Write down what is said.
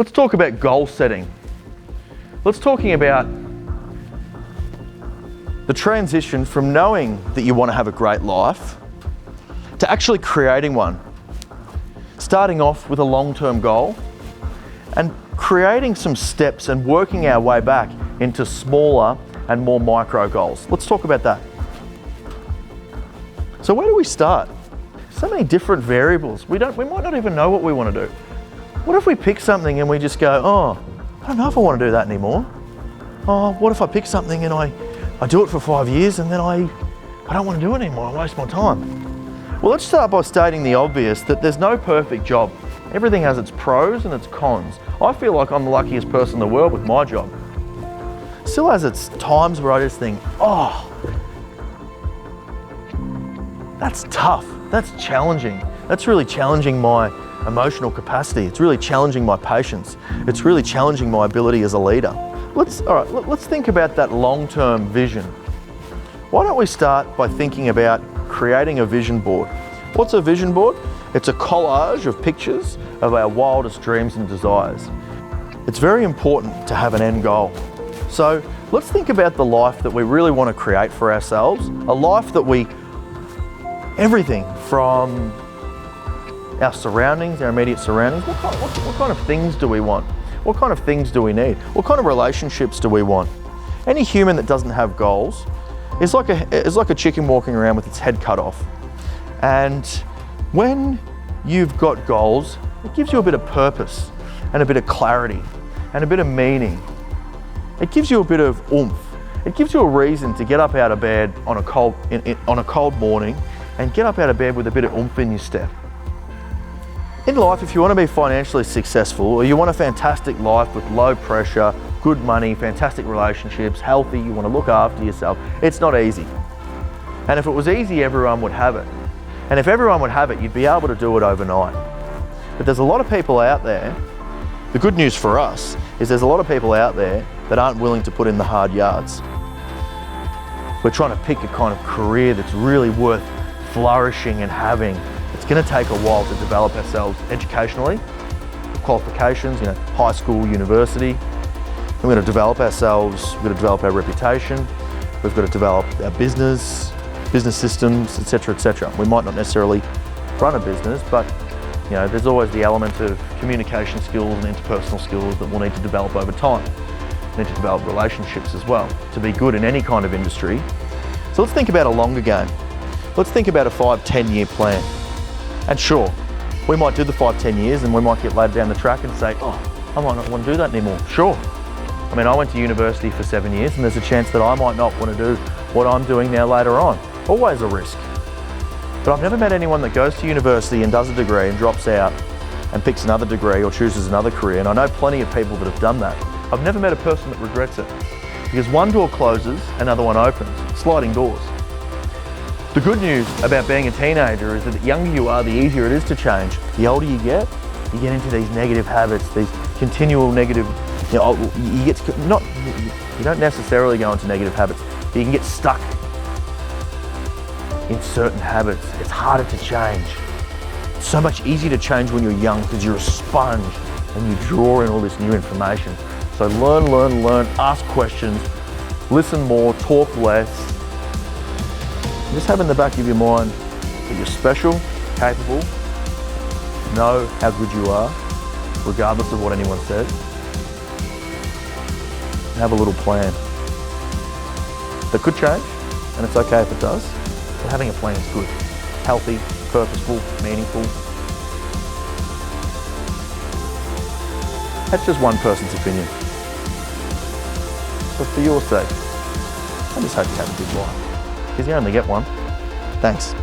Let's talk about goal setting. Let's talking about the transition from knowing that you want to have a great life to actually creating one. Starting off with a long-term goal and creating some steps and working our way back into smaller and more micro goals. Let's talk about that. So where do we start? So many different variables. We might not even know what we want to do. What if we pick something and we just go, oh, I don't know if I want to do that anymore. Oh, what if I pick something and I do it for 5 years and then I don't want to do it anymore, I waste my time. Well, let's start by stating the obvious, that there's no perfect job. Everything has its pros and its cons. I feel like I'm the luckiest person in the world with my job. Still has its times where I just think, oh, that's tough, that's challenging. That's really challenging my emotional capacity. It's really challenging my patience. It's really challenging my ability as a leader. Let's think about that long-term vision. Why don't we start by thinking about creating a vision board? What's a vision board? It's a collage of pictures of our wildest dreams and desires. It's very important to have an end goal. So let's think about the life that we really want to create for ourselves, a life that everything from our surroundings, our immediate surroundings, what kind of things do we want? What kind of things do we need? What kind of relationships do we want? Any human that doesn't have goals is like a chicken walking around with its head cut off. And when you've got goals, it gives you a bit of purpose and a bit of clarity and a bit of meaning. It gives you a bit of oomph. It gives you a reason to get up out of bed on a cold morning and get up out of bed with a bit of oomph in your step. In life, if you want to be financially successful, or you want a fantastic life with low pressure, good money, fantastic relationships, healthy, you want to look after yourself, it's not easy. And if it was easy, everyone would have it. And if everyone would have it, you'd be able to do it overnight. But there's a lot of people out there. The good news for us is there's a lot of people out there that aren't willing to put in the hard yards. We're trying to pick a kind of career that's really worth flourishing and having. It's going to take a while to develop ourselves educationally, qualifications, high school, university. We're going to develop ourselves, we've got to develop our reputation, we've got to develop our business systems, etc., etc. We might not necessarily run a business, but there's always the element of communication skills and interpersonal skills that we'll need to develop over time. We need to develop relationships as well to be good in any kind of industry. So let's think about a longer game. Let's think about a 5-10 year plan. And sure, we might do the 5-10 years and we might get later down the track and say, oh, I might not want to do that anymore. Sure. I mean, I went to university for 7 years and there's a chance that I might not want to do what I'm doing now later on. Always a risk. But I've never met anyone that goes to university and does a degree and drops out and picks another degree or chooses another career. And I know plenty of people that have done that. I've never met a person that regrets it. Because one door closes, another one opens. Sliding doors. The good news about being a teenager is that the younger you are, the easier it is to change. The older you get into these negative habits, these continual negative, you don't necessarily go into negative habits, but you can get stuck in certain habits. It's harder to change. It's so much easier to change when you're young because you're a sponge and you draw in all this new information. So learn, ask questions, listen more, talk less. Just have in the back of your mind that you're special, capable, know how good you are, regardless of what anyone says. And have a little plan. That could change, and it's okay if it does, but having a plan is good. Healthy, purposeful, meaningful. That's just one person's opinion. But for your sake, I just hope you have a good life. Because you only get one. Thanks.